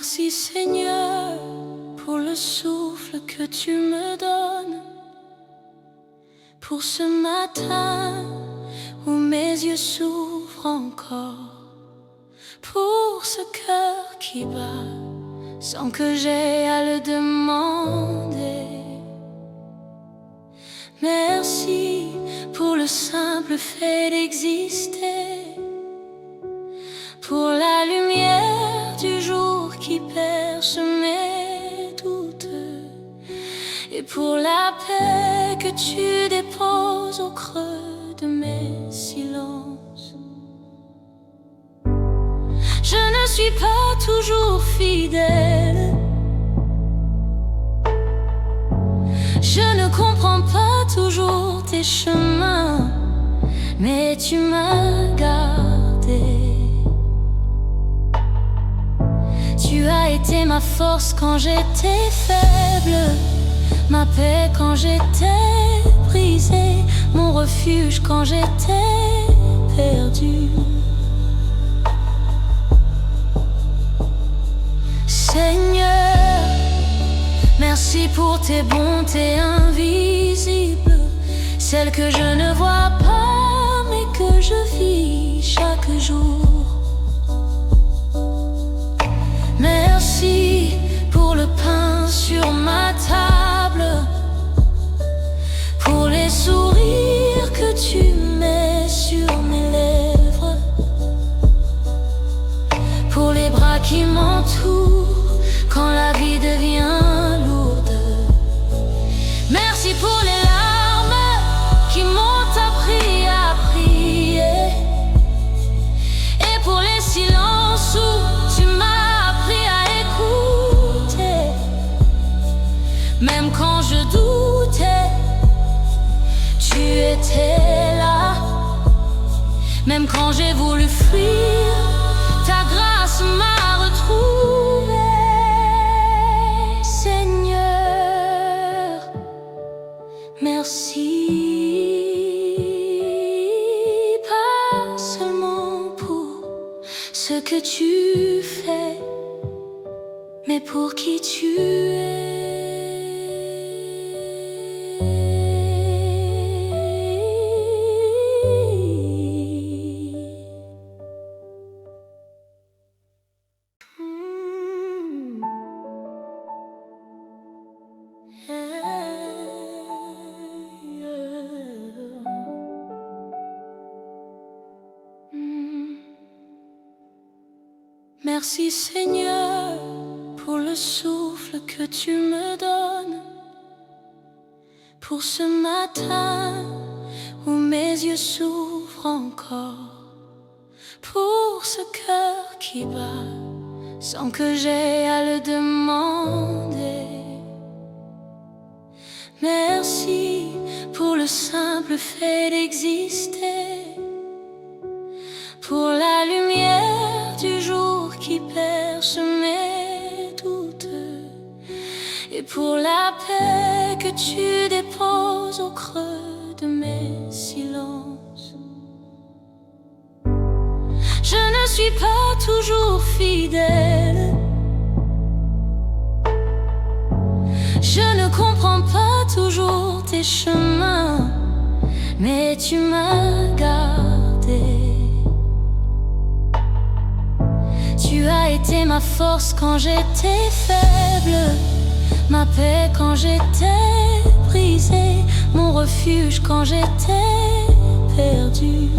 Merci Seigneur pour le souffle que tu me donnes, pour ce matin où mes yeux s'ouvrent encore, pour ce cœur qui bat sans que j'aie à le demander. Merci pour le simple fait d'exister, pour la lumière du jour qui perce mes doutes, et pour la paix que tu déposes au creux de mes silences. Je ne suis pas toujours fidèle, je ne comprends pas toujours tes chemins, mais tu m'as gardé. Tu as été ma force quand j'étais faible, ma paix quand j'étais brisée, mon refuge quand j'étais perdu. Seigneur, merci pour tes bontés invisibles, celles que je ne vois pas mais que je vis chaque jour. Merci pour le pain sur ma table, pour les sourires que tu mets sur mes lèvres, pour les bras qui m'entourent quand la vie devient lourde. Merci pour les larmes qui m'ont appris à prier, et pour les silences où tu m'as appris à écouter. Même quand je doutais, tu étais là. Même quand j'ai voulu fuir, ta grâce m'a retrouvée. Seigneur, merci, pas seulement pour ce que tu fais, mais pour qui tu es. Merci Seigneur pour le souffle que tu me donnes, pour ce matin où mes yeux s'ouvrent encore, pour ce cœur qui bat sans que j'aie à le demander. Merci pour le simple fait d'exister, pour la lumière du jour qui perce mes doutes, et pour la paix que tu déposes au creux de mes silences. Je ne suis pas toujours fidèle, je ne comprends pas toujours tes chemins, mais tu m'as gardé. Tu as été ma force quand j'étais faible, ma paix quand j'étais brisée, mon refuge quand j'étais perdu.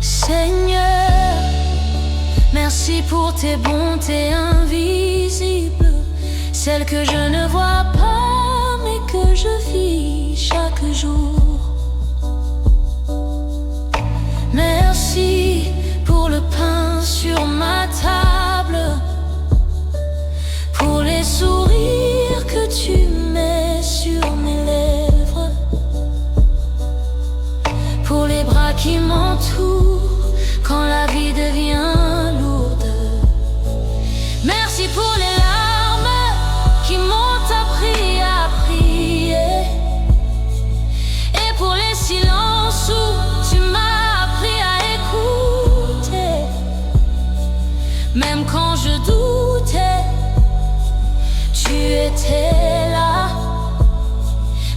Seigneur, merci pour tes bontés invisibles, celles que je ne vois pas mais que je vis chaque jour. Merci pour le pain sur ma table, pour les sourires que tu mets sur mes lèvres, pour les bras qui m'entourent quand la vie devient lourde. Merci pour les larmes qui m'ont appris à prier,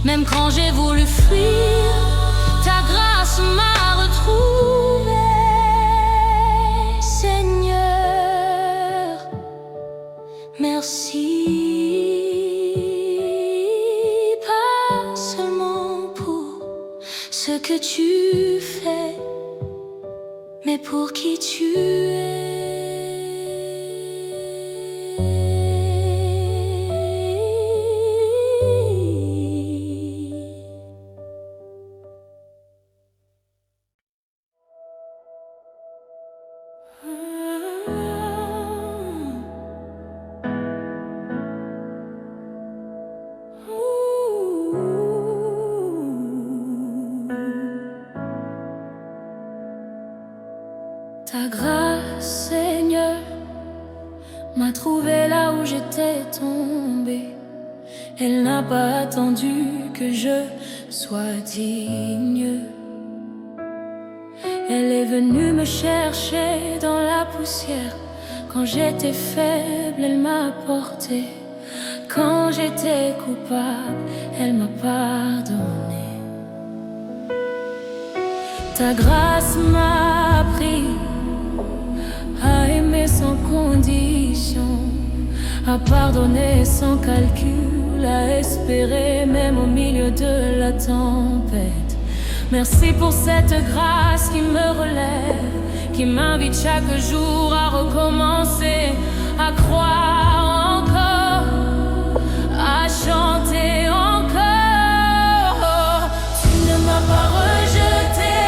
Même quand j'ai voulu fuir, ta grâce m'a retrouvé. Seigneur, merci. Pas seulement pour ce que tu fais, mais pour qui tu es. Ta grâce, Seigneur, m'a trouvé là où j'étais tombé. Elle n'a pas attendu que je sois digne. Elle est venue me chercher dans la poussière. Quand j'étais faible, elle m'a porté. Quand j'étais coupable, elle m'a pardonné. Ta grâce m'a appris à aimer sans condition, à pardonner sans calcul, à espérer même au milieu de la tempête. Merci pour cette grâce qui me relève, qui m'invite chaque jour à recommencer, à croire encore, à chanter encore. Tu ne m'as pas rejeté,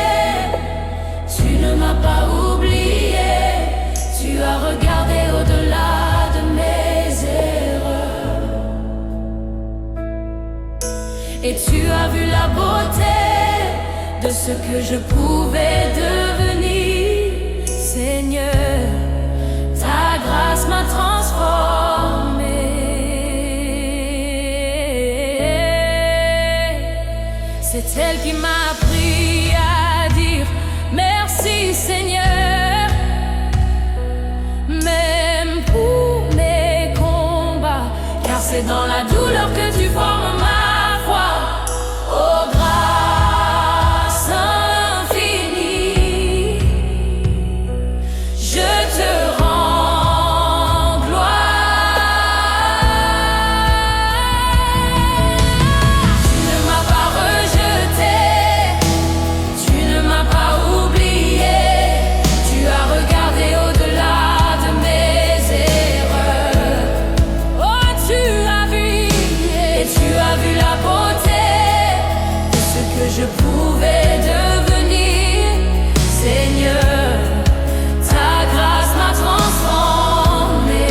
tu ne m'as pas oublié. Tu as regardé au-delà de mes erreurs, et tu as vu la beauté de ce que je pouvais devenir. Seigneur, ta grâce m'a transformé. C'est elle qui m'a appris à dire merci, Seigneur. Même pour mes combats, car c'est dans la douleur que tu formes ma foi. Oh, grâce infinie, je te rends gloire. Tu ne m'as pas rejeté, tu ne m'as pas oublié. Tu as regardé au-delà de mes erreurs. Oh, tu as vu, et tu as vu la beauté de ce que je pouvais devenir. Seigneur, ta grâce m'a transformé.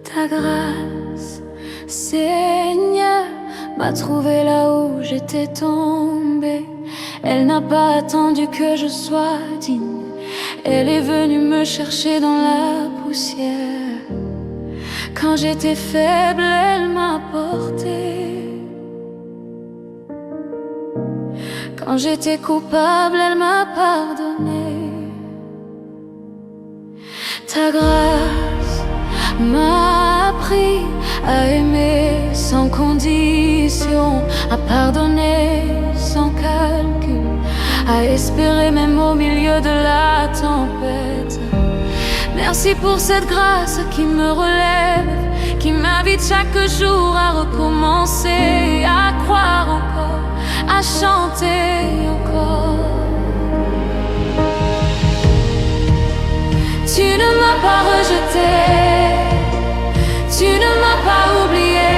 Ta grâce, Seigneur, m'a trouvé là où j'étais tombé. Elle n'a pas attendu que je sois digne. Elle est venue me chercher dans la poussière. Quand j'étais faible, elle m'a porté. Quand j'étais coupable, elle m'a pardonné. Ta grâce m'a appris à aimer sans condition, à pardonner sans calcul, à espérer même au milieu de la tempête. Merci pour cette grâce qui me relève, qui m'invite chaque jour à recommencer, à croire encore, à chanter encore. Tu ne m'as pas rejeté, tu ne m'as pas oublié.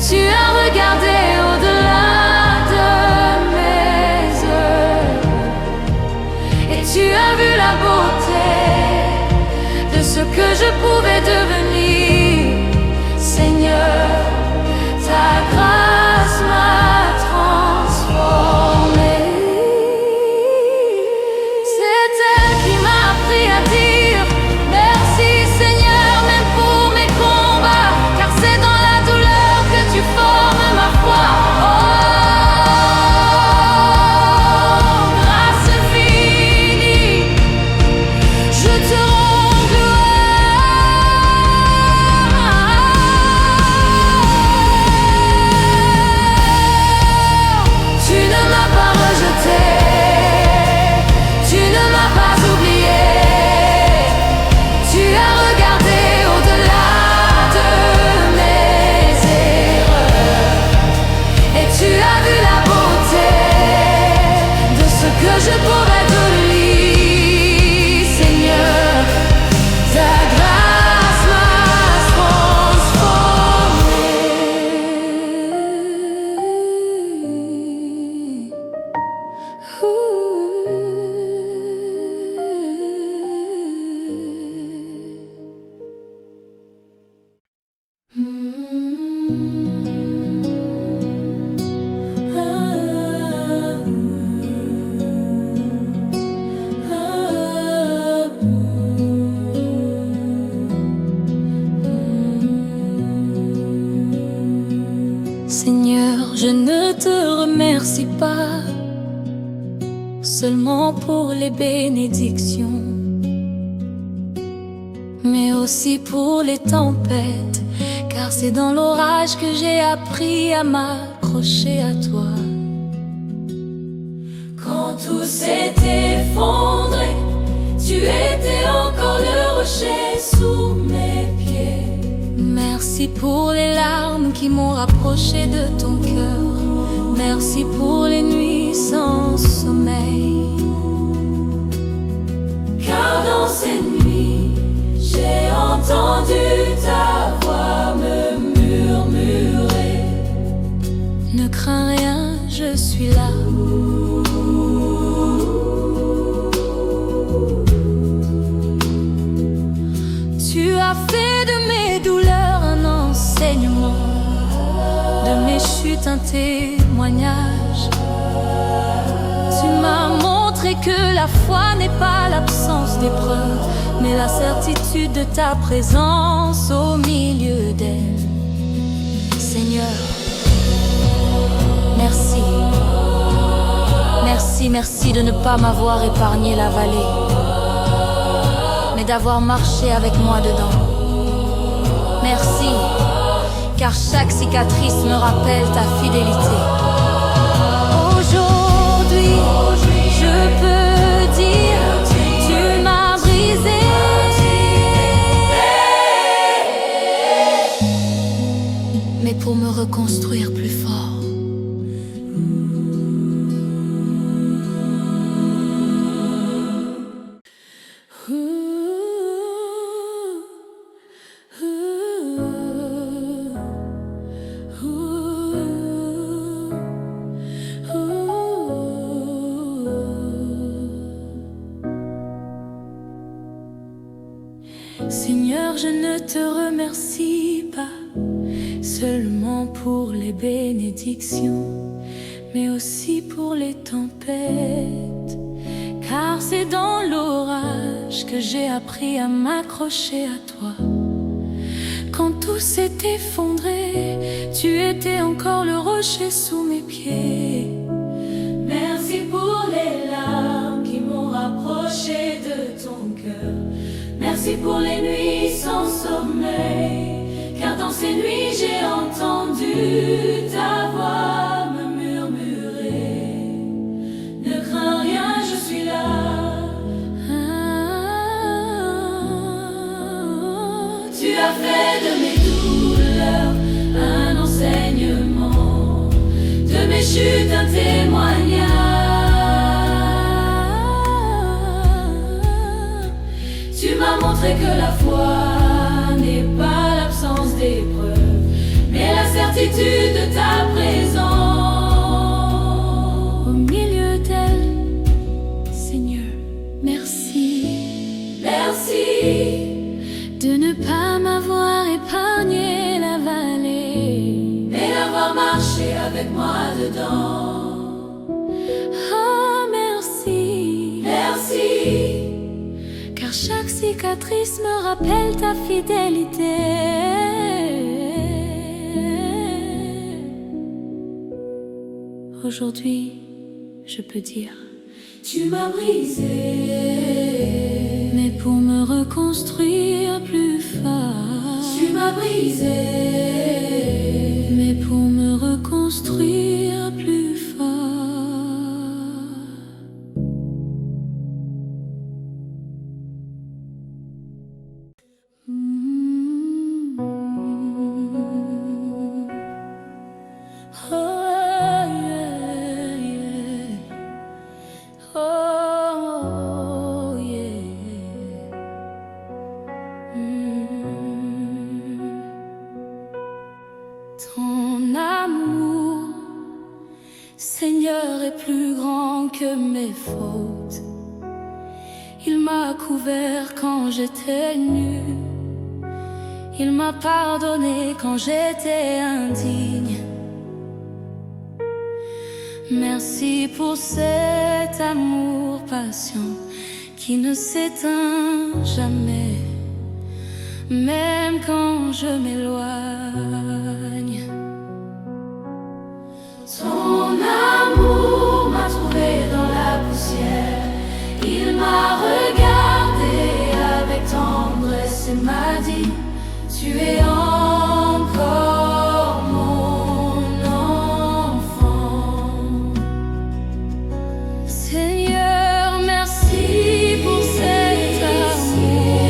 Tu as regardé au-delà de mes heures, et tu as vu la beauté de ce que je pouvais devenir. Seigneur, ta grâce m'a transformé. C'est elle qui m'a appris à dire merci Seigneur, même pour mes combats, car c'est dans la douleur que tu formes ma foi. Oh, grâce infinie, je te rends gloire. Tu ne m'as pas rejeté, tu ne m'as pas oublié. Tu as regardé au-delà de mes erreurs et tu as vu la beauté de ce que je pourrais devenir. Seigneur, ta grâce m'a Seigneur, je ne te remercie pas seulement pour les bénédictions, mais aussi pour les tempêtes, car c'est dans l'orage que j'ai appris à m'accrocher à toi. Quand tout s'est effondré, tu étais encore le rocher sous mes pieds. Merci pour les larmes qui m'ont rapproché de ton cœur. Merci pour les nuits sans sommeil. Car dans ces nuits, j'ai entendu ta voix me murmurer: ne crains rien, je suis là. Tu as fait de mes douleurs un enseignement, de mes chutes un témoignage. Tu m'as montré que la foi n'est pas l'absence d'épreuves, mais la certitude de ta présence au milieu d'elle. Seigneur, merci. Merci, merci de ne pas m'avoir épargné la vallée, mais d'avoir marché avec moi dedans. Merci, car chaque cicatrice me rappelle ta fidélité. Aujourd'hui, je peux dire, tu m'as brisé, mais pour me reconstruire plus fort. Seigneur, je ne te remercie pas seulement pour les bénédictions, mais aussi pour les tempêtes, car c'est dans l'orage que j'ai appris à m'accrocher à toi. Quand tout s'est effondré, tu étais encore le rocher sous mes pieds. Merci pour les larmes qui m'ont rapproché de ton cœur. Merci pour les nuits sans sommeil, car dans ces nuits j'ai entendu ta voix me murmurer: ne crains rien, je suis là. Tu as fait de mes douleurs un enseignement, de mes chutes un témoignage. Tu m'as montré que la foi n'est pas l'absence d'épreuves, mais la certitude de ta présence au milieu d'elle. Seigneur, merci. Merci, Ah, merci, merci, car chaque cicatrice me rappelle ta fidélité. Aujourd'hui, je peux dire, tu m'as brisé, mais pour me reconstruire plus fort. Tu m'as brisé, mais pour me reconstruire plus fort. Oh, yeah, yeah. Oh, yeah. Ton amour, Seigneur, est plus grand que mes fautes. Il m'a couvert quand j'étais nue. Il m'a pardonné quand j'étais indigne. Merci pour cet amour patient qui ne s'éteint jamais, même quand je m'éloigne. Ton amour m'a trouvé dans la poussière. Il m'a regardé avec tendresse et m'a dit, tu es encore mon enfant. Seigneur, merci pour cet amour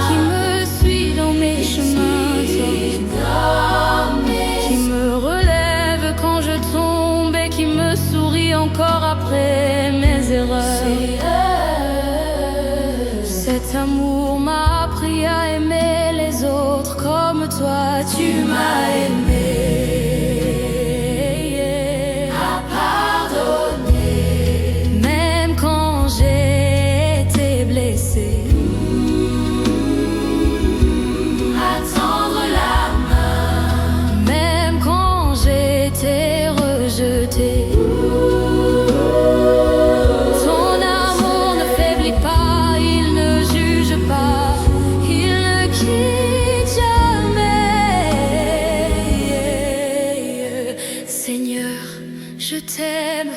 qui me suit dans mes chemins tortueux, qui me relève quand je tombe et qui me sourit encore après mes erreurs. Cet amour m'a appris à aimer les autres comme toi tu m'as aimé, à pardonner, même quand j'ai été blessé, à tendre la main, même quand j'ai été rejeté. Seigneur, je t'aime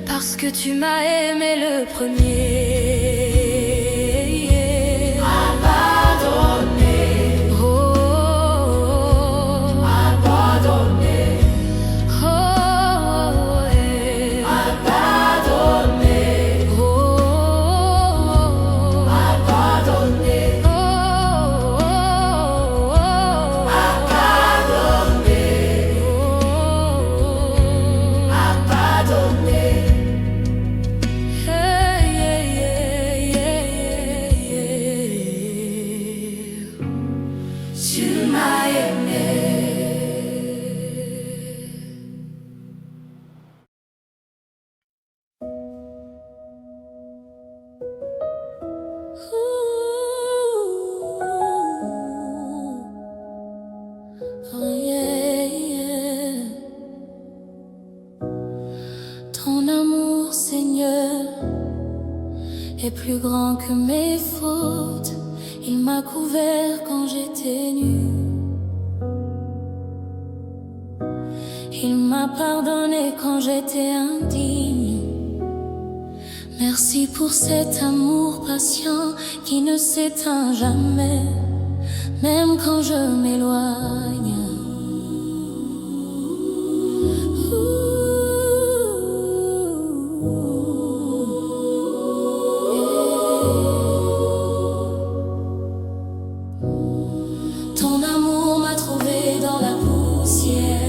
parce que tu m'as aimé le premier. À pardonner, oh, à pardonner, oh, yeah. À pardonner, oh, à pardonner, oh, à pardonner. Tu m'as aimé. Oh, yeah, yeah. Ton amour, Seigneur, est plus grand que mes fautes. Il m'a couvert quand j'étais nue. Il m'a pardonné quand j'étais indigne. Merci pour cet amour patient qui ne s'éteint jamais, même quand je m'éloigne. Ton amour m'a trouvé dans la poussière.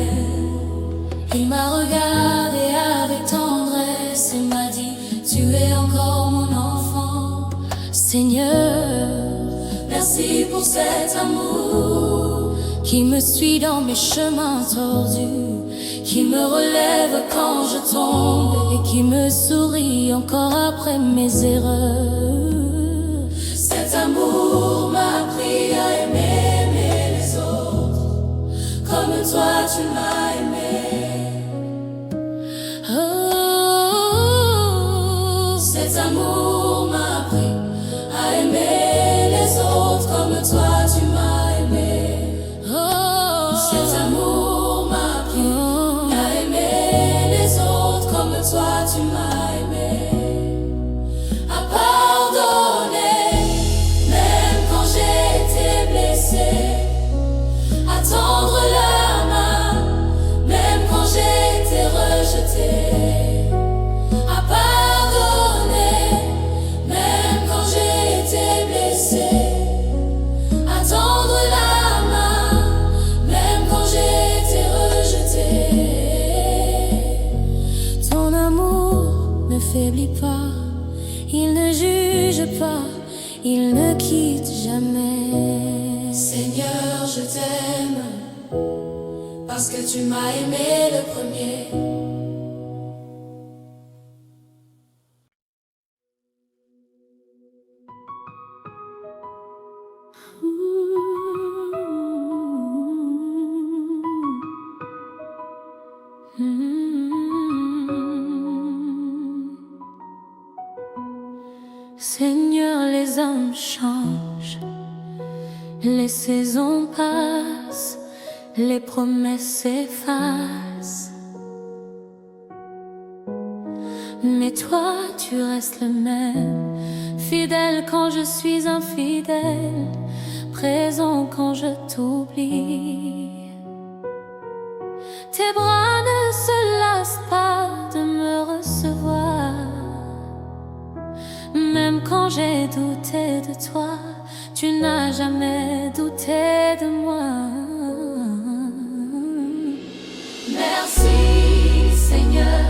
Il m'a regardé avec tendresse et m'a dit, tu es encore mon enfant. Seigneur, merci pour cet amour qui me suit dans mes chemins tordus, qui me relève quand je tombe et qui me sourit encore après mes erreurs. Cet amour m'a appris à aimer les autres comme toi tu m'as aimé. tu m'as aimé, à pardonner, même quand j'ai été blessé, à tendre la main, même quand j'ai été rejeté, à pardonner, même quand j'ai été blessé, à tendre la main, même quand j'ai été rejeté. Ton amour ne faiblit pas, il ne juge pas, il ne quitte jamais. Seigneur, je t'aime, parce que tu m'as aimé le premier. Seigneur, les hommes changent, les saisons passent, les promesses s'effacent, mais toi, tu restes le même, fidèle quand je suis infidèle, présent quand je t'oublie. Tes bras ne se lassent pas de me recevoir, même quand j'ai douté de toi, tu n'as jamais douté de moi. Merci Seigneur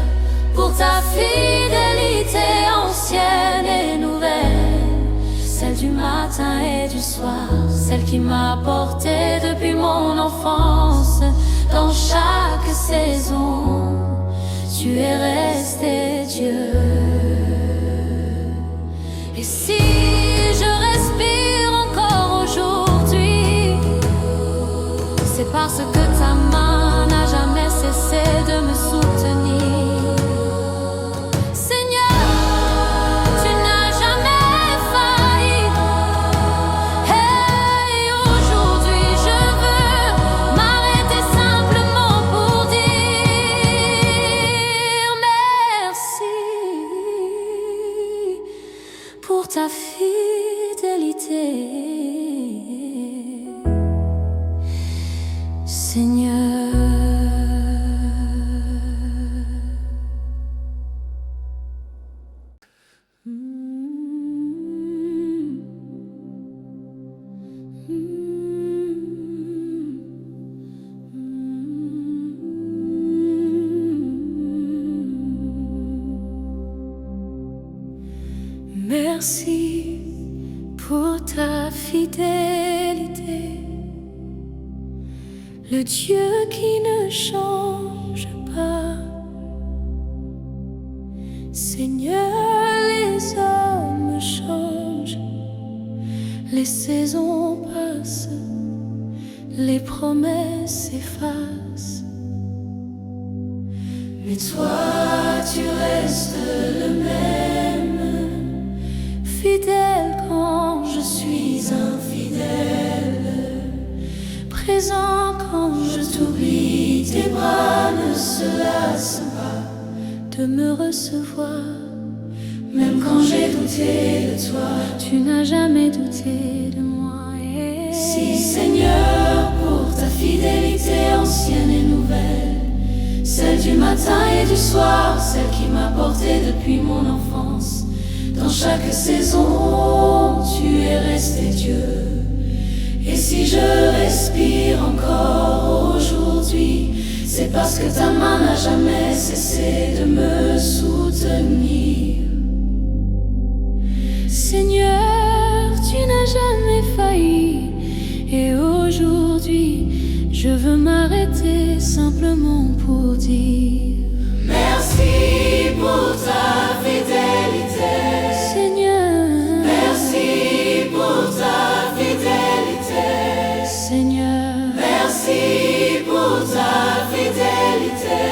pour ta fidélité ancienne et nouvelle, celle du matin et du soir, celle qui m'a porté depuis mon enfance. Dans chaque saison, tu es resté Dieu. Et si je respire encore aujourd'hui, c'est parce que ta main n'a jamais cessé de me soutenir. Seigneur, tu n'as jamais failli. Et aujourd'hui je veux m'arrêter simplement pour dire merci pour ta fidélité, Seigneur. Merci pour ta fidélité, le Dieu qui ne change pas. Seigneur, les hommes changent, les saisons passent, les promesses s'effacent, mais toi tu restes le même, fidèle quand je suis infidèle, présent quand je t'oublie. Tes bras ne se lassent pas de me recevoir, même quand j'ai douté de toi, tu n'as jamais douté de moi. Si Seigneur, pour ta fidélité ancienne et nouvelle, celle du matin et du soir, celle qui m'a porté depuis mon enfance. Dans chaque saison, tu es resté Dieu. Et si je respire encore aujourd'hui, c'est parce que ta main n'a jamais cessé de me soutenir. Seigneur, tu n'as jamais failli. Et aujourd'hui, je veux m'arrêter simplement pour dire merci pour ta fidélité. Seigneur, merci pour ta fidélité. Seigneur, merci pour ta fidélité.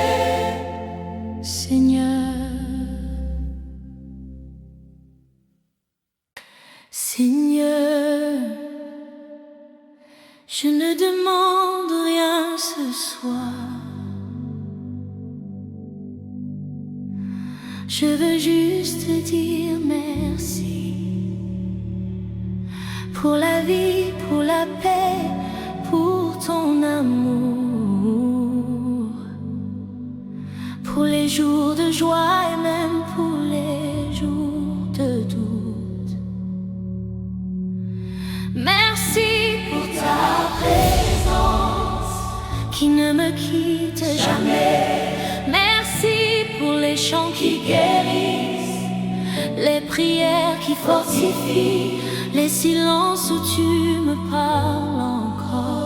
Seigneur, Seigneur, je ne demande rien ce soir. Je veux juste te dire merci pour la vie, pour la paix, pour ton amour, pour les jours de joie et même pour les jours de doute. Merci pour ta présence qui ne me quitte jamais. Merci pour les chants qui guérissent, les prières qui fortifient, les silences où tu me parles encore.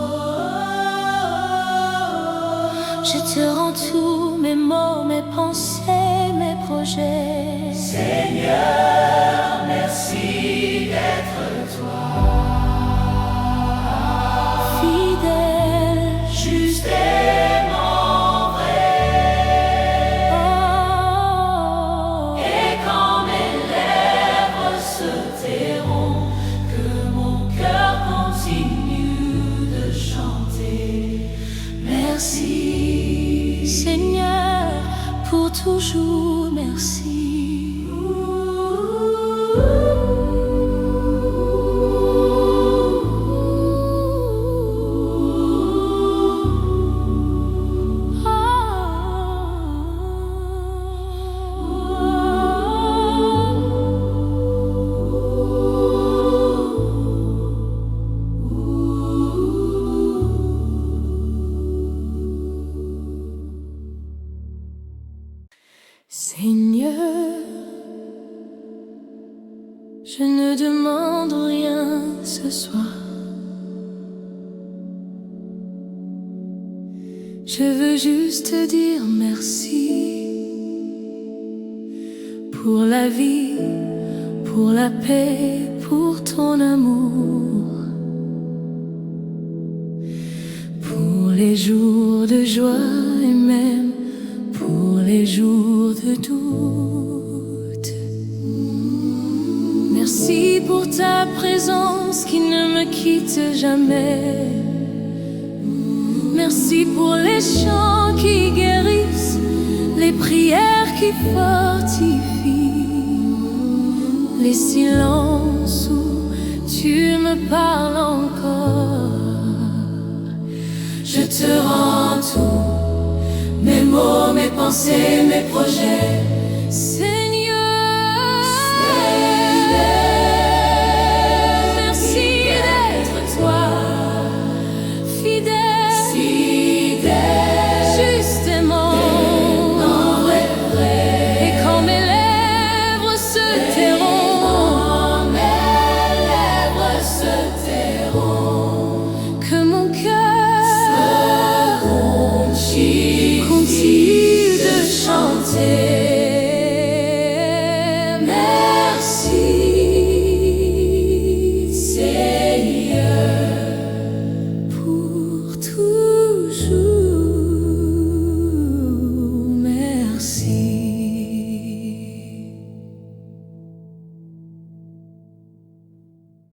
Je te rends tous mes mots, mes pensées, mes projets. Seigneur, merci d'être toi, Fidèle, juste aimant vrai. oh, Et quand mes lèvres se tairont, que mon cœur continue de chanter. Merci, Seigneur, pour toujours merci. Seigneur, je ne demande rien ce soir. Je veux juste te dire merci pour la vie, pour la paix, pour ton amour, pour les jours de joie et même pour les jours de doute. Merci pour ta présence qui ne me quitte jamais. Merci pour les chants qui guérissent, les prières qui fortifient, les silences où tu me parles encore. Je te rends tout, mes mots, mes pensées, mes projets.